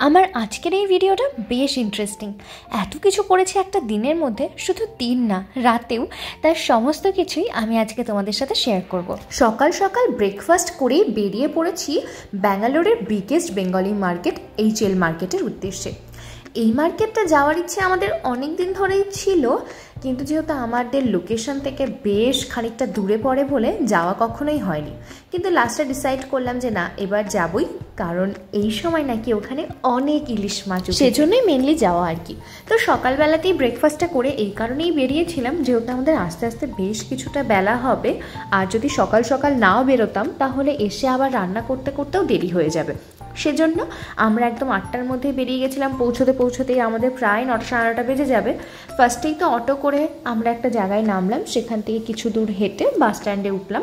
আমার আজকের এই ভিডিওটা বেশ ইন্টারেস্টিং। এত কিছু করেছি একটা দিনের মধ্যে, শুধু দিন না রাতেও, তার সমস্ত কিছুই আমি আজকে তোমাদের সাথে শেয়ার করব। সকাল সকাল ব্রেকফাস্ট করেই বেরিয়ে পড়েছি ব্যাঙ্গালোরের বিগেস্ট বেঙ্গলি মার্কেট HL মার্কেটের উদ্দেশ্যে। এই মার্কেটটা যাওয়ার ইচ্ছে আমাদের অনেক দিন ধরেই ছিল, কিন্তু যেহেতু আমাদের লোকেশন থেকে বেশ খানিকটা দূরে পড়ে বলে যাওয়া কখনোই হয়নি। কিন্তু লাস্টে ডিসাইড করলাম যে না, এবার যাবই, কারণ এই সময় নাকি ওখানে অনেক ইলিশ মাছ, সেজন্যই মেনলি যাওয়া আর কি। তো সকালবেলাতেই ব্রেকফাস্টটা করে এই কারণেই বেরিয়েছিলাম, যেহেতু আমাদের আস্তে আস্তে বেশ কিছুটা বেলা হবে, আর যদি সকাল সকাল নাও বেরোতাম তাহলে এসে আবার রান্না করতে করতেও দেরি হয়ে যাবে। সেজন্য আমরা একদম 8টার মধ্যেই বেরিয়ে গেছিলাম। পৌঁছতেই আমাদের প্রায় 9টা সাড়ে 9টা বেজে যাবে। ফার্স্টেই তো অটো করে আমরা একটা জায়গায় নামলাম, সেখান থেকে কিছু দূর হেঁটে বাস স্ট্যান্ডে উঠলাম,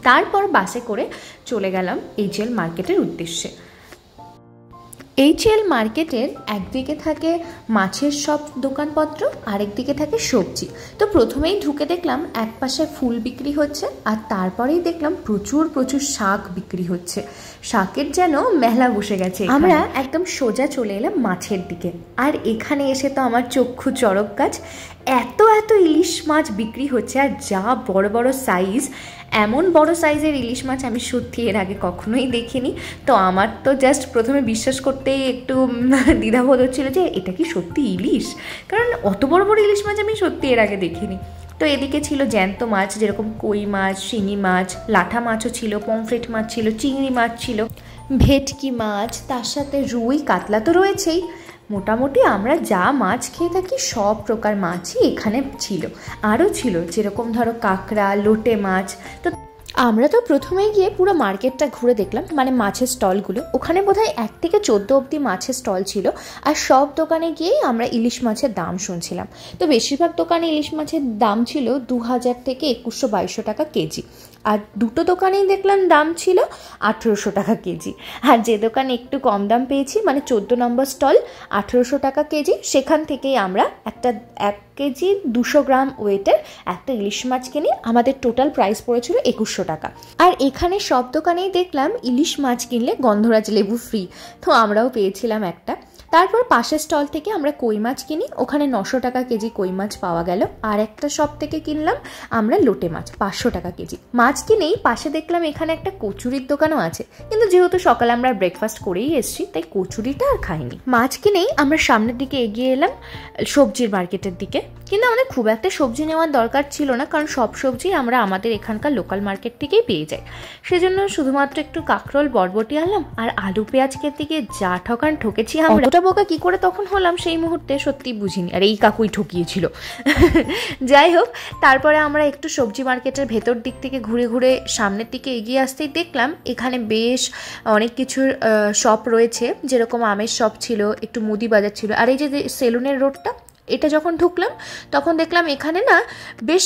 তারপর বাসে করে চলে গেলাম HL মার্কেটের উদ্দেশ্যে। HL মার্কেটের একদিকে থাকে মাছের সব দোকানপত্র, আরেকদিকে থাকে সবজি। তো প্রথমেই ঢুকে দেখলাম এক পাশে ফুল বিক্রি হচ্ছে, আর তারপরেই দেখলাম প্রচুর শাক বিক্রি হচ্ছে। শাকের যেন মেলা বসে গেছে। আমরা একদম সোজা চলে এলাম মাছের দিকে, আর এখানে এসে তো আমার চক্ষু চড়ক গাছ। এত ইলিশ মাছ বিক্রি হচ্ছে, আর যা বড় বড় সাইজ, এমন বড় সাইজের ইলিশ মাছ আমি সত্যি এর আগে কখনোই দেখিনি। তো আমার তো জাস্ট প্রথমে বিশ্বাস করতেই একটু দ্বিধাবোধ হচ্ছিল যে এটা কি সত্যি ইলিশ, কারণ অত বড় বড় ইলিশ মাছ আমি সত্যি এর আগে দেখিনি। তো এদিকে ছিল জ্যান্ত মাছ, যেরকম কই মাছ, শিঙি মাছ, লাঠা মাছও ছিল, পমফ্রেট মাছ ছিল, চিংড়ি মাছ ছিল, ভেটকি মাছ, তার সাথে রুই কাতলা তো রয়েছেই। মোটামুটি আমরা যা মাছ খেয়ে থাকি সব প্রকার মাছই এখানে ছিল। আরও ছিল যেরকম ধরো কাঁকড়া, লোটে মাছ। তো আমরা তো প্রথমে গিয়ে পুরো মার্কেটটা ঘুরে দেখলাম, মানে মাছের স্টলগুলো। ওখানে বোধহয় 1 থেকে 14 অবধি মাছের স্টল ছিল, আর সব দোকানে গিয়েই আমরা ইলিশ মাছের দাম শুনছিলাম। তো বেশিরভাগ দোকানে ইলিশ মাছের দাম ছিল 2000 থেকে 2100-2200 টাকা কেজি, আর দুটো দোকানেই দেখলাম দাম ছিল 1800 টাকা কেজি। আর যে দোকানে একটু কম দাম পেয়েছি, মানে 14 নম্বর স্টল, 1800 টাকা কেজি, সেখান থেকেই আমরা 1 কেজি 200 গ্রাম ওয়েটের একটা ইলিশ মাছ কিনি। আমাদের টোটাল প্রাইস পড়েছিল 2100 টাকা। আর এখানে সব দোকানেই দেখলাম ইলিশ মাছ কিনলে গন্ধরাজ লেবু ফ্রি, তো আমরাও পেয়েছিলাম একটা। তারপর পাশের স্টল থেকে আমরা কই মাছ কিনি, ওখানে 900 টাকা কেজি কই মাছ পাওয়া গেল। আর একটা শপ থেকে কিনলাম আমরা লোটে মাছ, 500 টাকা কেজি। মাছ কিনেই পাশে দেখলাম এখানে একটা কচুরির দোকানও আছে, কিন্তু যেহেতু সকালে আমরা ব্রেকফাস্ট করেই এসেছি, তাই কচুরিটা আর খাইনি। মাছ কিনেই আমরা সামনের দিকে এগিয়ে এলাম সবজির মার্কেটের দিকে, কিন্তু আমাদের খুব একটা সবজি নেওয়ার দরকার ছিল না, কারণ সব সবজি আমরা আমাদের এখানকার লোকাল মার্কেট থেকেই পেয়ে যাই। সেজন্য শুধুমাত্র একটু কাঁকরোল, বরবটি আনলাম, আর আলু পেঁয়াজকে দিকে যা ঠকেছি আমরা। বোকা কি করে তখন হলাম সেই মুহূর্তে সত্যি বুঝিনি, আর এই কাকুই ঠকিয়েছিল। যাই হোক, তারপরে আমরা একটু সবজি মার্কেটের ভেতর দিক থেকে ঘুরে ঘুরে সামনের দিকে এগিয়ে আসতেই দেখলাম এখানে বেশ অনেক কিছুর শপ রয়েছে, যেরকম আমের শপ ছিল, একটু মুদি বাজার ছিল, আর এই যে সেলুনের রোডটা, এটা যখন ঢুকলাম তখন দেখলাম এখানে না বেশ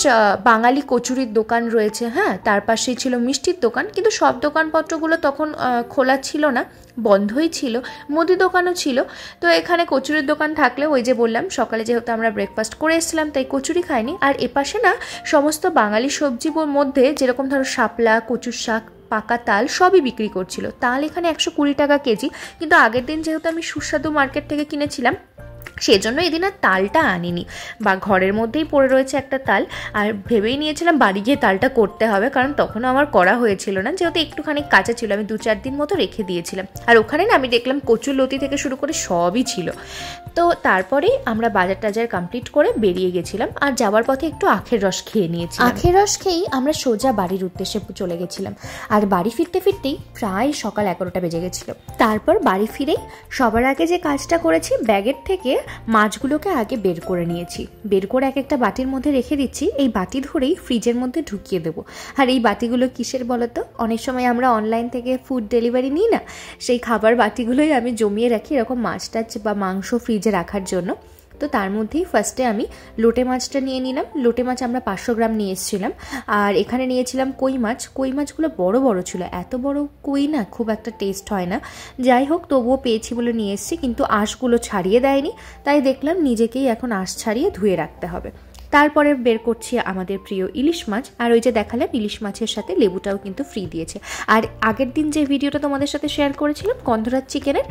বাঙালি কচুরির দোকান রয়েছে। হ্যাঁ, তার পাশেই ছিল মিষ্টির দোকান, কিন্তু সব দোকানপত্রগুলো তখন খোলা ছিল না, বন্ধই ছিল। মুদি দোকানও ছিল। তো এখানে কচুরির দোকান থাকলে, ওই যে বললাম সকালে যেহেতু আমরা ব্রেকফাস্ট করে এসেছিলাম তাই কচুরি খাইনি। আর এপাশে না সমস্ত বাঙালি সবজির মধ্যে, যেরকম ধরো শাপলা, কচুর শাক, পাকা তাল সবই বিক্রি করছিল। তাল এখানে 120 টাকা কেজি, কিন্তু আগের দিন যেহেতু আমি সুস্বাদু মার্কেট থেকে কিনেছিলাম, সেজন্য এদিন আর তালটা আনিনি, বা ঘরের মধ্যেই পড়ে রয়েছে একটা তাল, আর ভেবেই নিয়েছিলাম বাড়ি গিয়ে তালটা করতে হবে, কারণ তখনও আমার করা হয়েছিল না, যেহেতু একটুখানি কাঁচা ছিল, আমি 2-4 দিন মতো রেখে দিয়েছিলাম। আর ওখানে না আমি দেখলাম কচুর লতি থেকে শুরু করে সবই ছিল। তো তারপরেই আমরা বাজার টাজার কমপ্লিট করে বেরিয়ে গেছিলাম, আর যাওয়ার পথে একটু আখের রস খেয়ে নিয়েছি। আখের রস খেয়েই আমরা সোজা বাড়ির উদ্দেশ্যে চলে গেছিলাম, আর বাড়ি ফিরতেই প্রায় সকাল 11টা বেজে গেছিল। তারপর বাড়ি ফিরেই সবার আগে যে কাজটা করেছি, ব্যাগের থেকে মাছগুলোকে আগে বের করে নিয়েছি। বের করে এক একটা বাটির মধ্যে রেখে দিচ্ছি, এই বাটি ধরেই ফ্রিজের মধ্যে ঢুকিয়ে দেবো। আর এই বাটিগুলো কিসের বলো তো? অনেক সময় আমরা অনলাইন থেকে ফুড ডেলিভারি নিই না, সেই খাবার বাটিগুলোই আমি জমিয়ে রাখি এরকম মাছ টাছ বা মাংস ফ্রিজে রাখার জন্য। তো তার মধ্যেই ফার্স্টে আমি লোটে মাছটা নিয়ে নিলাম। লোটে মাছ আমরা 500 গ্রাম নিয়ে এসেছিলাম। আর এখানে নিয়েছিলাম কই মাছ। কই মাছগুলো বড় বড় ছিল, এত বড় কই না খুব একটা টেস্ট হয় না, যাই হোক তবুও পেয়েছি বলে নিয়ে এসেছি, কিন্তু আঁশগুলো ছাড়িয়ে দেয়নি, তাই দেখলাম নিজেকেই এখন আঁশ ছাড়িয়ে ধুয়ে রাখতে হবে। তারপরে বের করছি আমাদের প্রিয় ইলিশ মাছ, আর ওই যে দেখালাম ইলিশ মাছের সাথে লেবুটাও কিন্তু ফ্রি দিয়েছে। আর আগের দিন যে ভিডিওটা তোমাদের সাথে শেয়ার করেছিলাম গন্ধরাজ চিকেনের,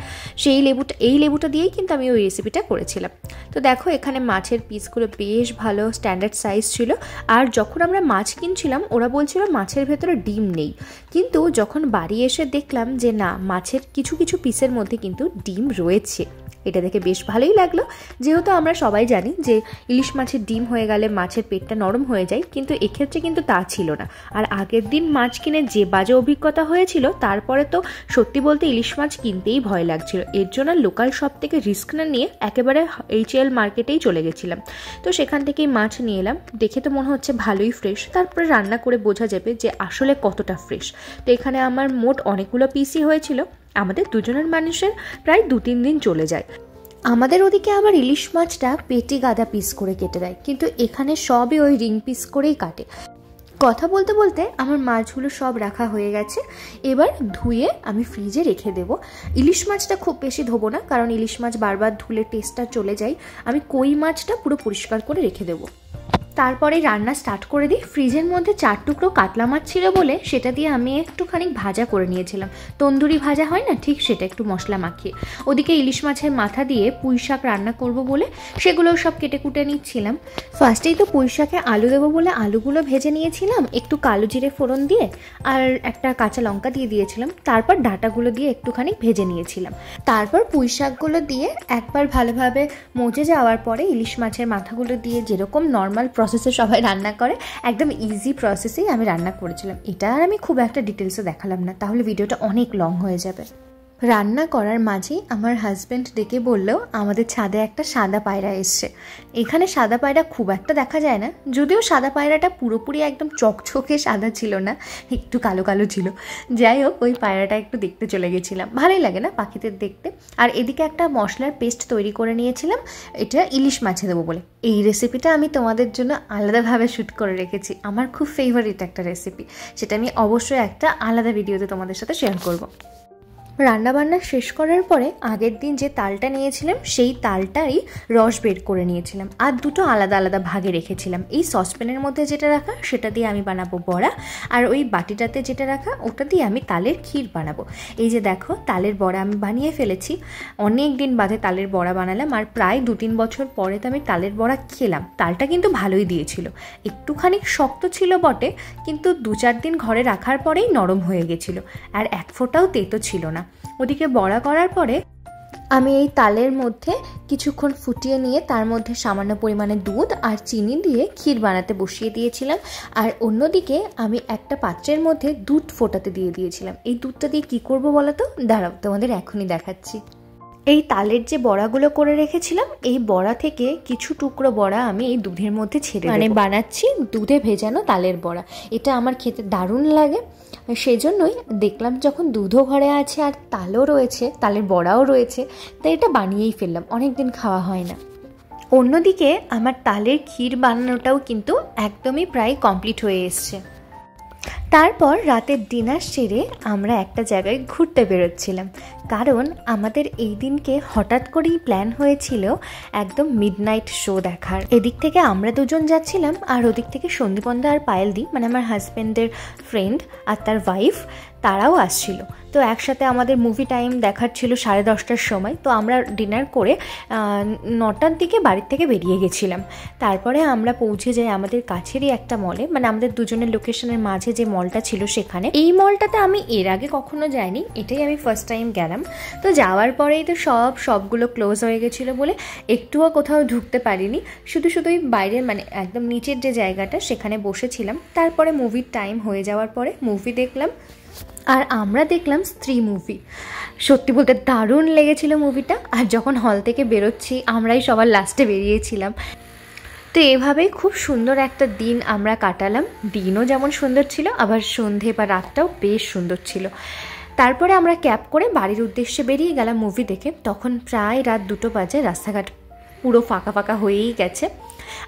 এই লেবুটা দিয়েই কিন্তু আমি ওই রেসিপিটা করেছিলাম। তো দেখো এখানে মাছের পিসগুলো বেশ ভালো স্ট্যান্ডার্ড সাইজ ছিল। আর যখন আমরা মাছ কিনছিলাম ওরা বলছিল মাছের ভেতরে ডিম নেই, কিন্তু যখন বাড়ি এসে দেখলাম যে না, মাছের কিছু কিছু পিসের মধ্যে কিন্তু ডিম রয়েছে। এটা দেখে বেশ ভালোই লাগলো, যেহেতু আমরা সবাই জানি যে ইলিশ মাছের ডিম হয়ে গেলে মাছের পেটটা নরম হয়ে যায়, কিন্তু এক্ষেত্রে কিন্তু তা ছিল না। আর আগের দিন মাছ কিনে যে বাজে অভিজ্ঞতা হয়েছিল, তারপরে তো সত্যি বলতে ইলিশ মাছ কিনতেই ভয় লাগছিল। এর জন্য লোকাল শপ থেকে রিস্ক না নিয়ে একেবারে HL মার্কেটেই চলে গেছিলাম। তো সেখান থেকেই মাছ নিয়ে এলাম। দেখে তো মনে হচ্ছে ভালোই ফ্রেশ, তারপরে রান্না করে বোঝা যাবে যে আসলে কতটা ফ্রেশ। তো এখানে আমার মোট অনেকগুলো পিসই হয়েছিল, আমাদের দুজনের মানুষের প্রায় 2-3 দিন চলে যায়। আমাদের ওদিকে আবার ইলিশ মাছটা পেটি গাদা পিস করে কেটে দেয়, কিন্তু এখানে সবই ওই রিং পিস করেই কাটে। কথা বলতে বলতে আমার মাছগুলো সব রাখা হয়ে গেছে, এবার ধুয়ে আমি ফ্রিজে রেখে দেব। ইলিশ মাছটা খুব বেশি ধোবো না, কারণ ইলিশ মাছ বারবার ধুলে টেস্টটা চলে যায়। আমি কই মাছটা পুরো পরিষ্কার করে রেখে দেবো। তারপরে রান্না স্টার্ট করে দিই। ফ্রিজের মধ্যে 4 টুকরো কাতলা মাছ ছিল বলে সেটা দিয়ে আমি একটুখানি ভাজা করে নিয়েছিলাম, তন্দুরি ভাজা হয় না ঠিক সেটা, একটু মশলা মাখিয়ে। ওদিকে ইলিশ মাছের মাথা দিয়ে পুঁই শাক রান্না করব বলে সেগুলোও সব কেটে কুটে নিচ্ছিলাম। ফার্স্টেই তো পুঁই শাকে আলু দেবো বলে আলুগুলো ভেজে নিয়েছিলাম, একটু কালো জিরে ফোড়ন দিয়ে আর একটা কাঁচা লঙ্কা দিয়ে দিয়েছিলাম। তারপর ডাঁটাগুলো দিয়ে একটুখানি ভেজে নিয়েছিলাম। তারপর পুঁই শাকগুলো দিয়ে একবার ভালোভাবে মজে যাওয়ার পরে ইলিশ মাছের মাথাগুলো দিয়ে যেরকম নর্মাল প্রসেসে সবাই রান্না করে একদম ইজি প্রসেসেই আমি রান্না করেছিলাম। এটা আর আমি খুব একটা ডিটেলসে দেখালাম না, তাহলে ভিডিওটা অনেক লং হয়ে যাবে। রান্না করার মাঝেই আমার হাজব্যান্ড ডেকে বললো আমাদের ছাদে একটা সাদা পায়রা এসছে। এখানে সাদা পায়রা খুব একটা দেখা যায় না, যদিও সাদা পায়রাটা পুরোপুরি একদম চকচকে সাদা ছিল না, একটু কালো কালো ছিল। যাই হোক, ওই পায়রাটা একটু দেখতে চলে গেছিলাম, ভালোই লাগে না পাখিদের দেখতে। আর এদিকে একটা মশলার পেস্ট তৈরি করে নিয়েছিলাম, এটা ইলিশ মাছে দেবো বলে। এই রেসিপিটা আমি তোমাদের জন্য আলাদাভাবে শ্যুট করে রেখেছি, আমার খুব ফেভারিট একটা রেসিপি, সেটা আমি অবশ্যই একটা আলাদা ভিডিওতে তোমাদের সাথে শেয়ার করবো। রান্নাবান্না শেষ করার পরে আগের দিন যে তালটা নিয়েছিলাম সেই তালটারই রস বের করে নিয়েছিলাম, আর দুটো আলাদা আলাদা ভাগে রেখেছিলাম। এই সসপ্যানের মধ্যে যেটা রাখা সেটা দিয়ে আমি বানাবো বড়া, আর ওই বাটিটাতে যেটা রাখা ওটা দিয়ে আমি তালের ক্ষীর বানাবো। এই যে দেখো তালের বড়া আমি বানিয়ে ফেলেছি, অনেক দিন বাদে তালের বড়া বানালাম, আর প্রায় 2-3 বছর পরে তো আমি তালের বড়া খেলাম। তালটা কিন্তু ভালোই দিয়েছিল, একটুখানি শক্ত ছিল বটে, কিন্তু 2-4 দিন ঘরে রাখার পরেই নরম হয়ে গেছিল, আর এক ফোঁটাও তেতো ছিল না। ওদিকে বড়া করার পরে আমি এই তালের মধ্যে কিছুক্ষণ ফুটিয়ে নিয়ে তার মধ্যে সামান্য পরিমাণে দুধ আর চিনি দিয়ে ক্ষীর বানাতে বসিয়ে দিয়েছিলাম। আর অন্যদিকে আমি একটা পাত্রের মধ্যে দুধ ফোটাতে দিয়ে দিয়েছিলাম। এই দুধটা দিয়ে কী করবো বলো তো, দাঁড়াও তোমাদের এখনই দেখাচ্ছি। এই তালের যে বড়াগুলো করে রেখেছিলাম, এই বড়া থেকে কিছু টুকরো বড়া আমি এই দুধের মধ্যে ছেড়ে বানাচ্ছি দুধে ভেজানো তালের বড়া। এটা আমার খেতে দারুণ লাগে, সেজন্যই দেখলাম যখন দুধও ঘরে আছে আর তালও রয়েছে, তালের বড়াও রয়েছে, তাই এটা বানিয়েই ফেললাম, অনেক দিন খাওয়া হয় না। অন্যদিকে আমার তালের ক্ষীর বানানোটাও কিন্তু একদমই প্রায় কমপ্লিট হয়ে এসছে। তারপর রাতের ডিনার সেরে আমরা একটা জায়গায় ঘুরতে বেরোচ্ছিলাম, কারণ আমাদের এই দিনকে হঠাৎ করেই প্ল্যান হয়েছিল একদম মিডনাইট শো দেখার। এদিক থেকে আমরা দুজন যাচ্ছিলাম, আর ওদিক থেকে সন্দীপনদা আর পায়েলদি, মানে আমার হাজব্যান্ডের ফ্রেন্ড আর তার ওয়াইফ, তারাও আসছিল। তো একসাথে আমাদের মুভি টাইম দেখার ছিল 10:30টার সময়। তো আমরা ডিনার করে 9টার দিকে বাড়ির থেকে বেরিয়ে গেছিলাম। তারপরে আমরা পৌঁছে যাই আমাদের কাছেরই একটা মলে, মানে আমাদের দুজনের লোকেশনের মাঝে যে মলটা ছিল সেখানে। এই মলটাতে আমি এর আগে কখনো যাইনি, এটাই আমি ফার্স্ট টাইম গেলাম। তো যাওয়ার পরেই তো সবগুলো ক্লোজ হয়ে গেছিলো বলে একটুও কোথাও ঢুকতে পারিনি, শুধুই বাইরে মানে একদম নিচের যে জায়গাটা সেখানে বসেছিলাম। তারপরে মুভির টাইম হয়ে যাওয়ার পরে মুভি দেখলাম, আর আমরা দেখলাম স্ত্রী মুভি। সত্যি বলতে দারুণ লেগেছিল মুভিটা। আর যখন হল থেকে বেরোচ্ছি আমরাই সবার লাস্টে বেরিয়েছিলাম। তো এভাবেই খুব সুন্দর একটা দিন আমরা কাটালাম। দিনও যেমন সুন্দর ছিল, আবার সন্ধে বা রাতটাও বেশ সুন্দর ছিল। তারপরে আমরা ক্যাব করে বাড়ির উদ্দেশ্যে বেরিয়ে গেলাম মুভি দেখে। তখন প্রায় রাত 2টো বাজে, রাস্তাঘাট পুরো ফাঁকা ফাঁকা হয়েই গেছে।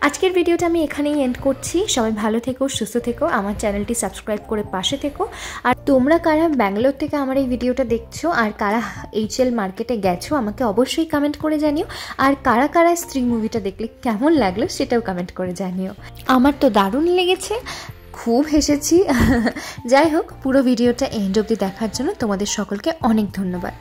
আজকের ভিডিওটা আমি এখানেই এন্ড করছি। সবাই ভালো থেকো, সুস্থ থেকো, আমার চ্যানেলটি সাবস্ক্রাইব করে পাশে থেকো। আর তোমরা কারা ব্যাঙ্গালোর থেকে আমার এই ভিডিওটা দেখছো আর কারা HL মার্কেটে গেছো আমাকে অবশ্যই কমেন্ট করে জানিও। আর কারা কারা স্ত্রী মুভিটা দেখলে কেমন লাগলো সেটাও কমেন্ট করে জানিও। আমার তো দারুণ লেগেছে, খুব হেসেছি। যাই হোক, পুরো ভিডিওটা এন্ড অবধি দেখার জন্য তোমাদের সকলকে অনেক ধন্যবাদ।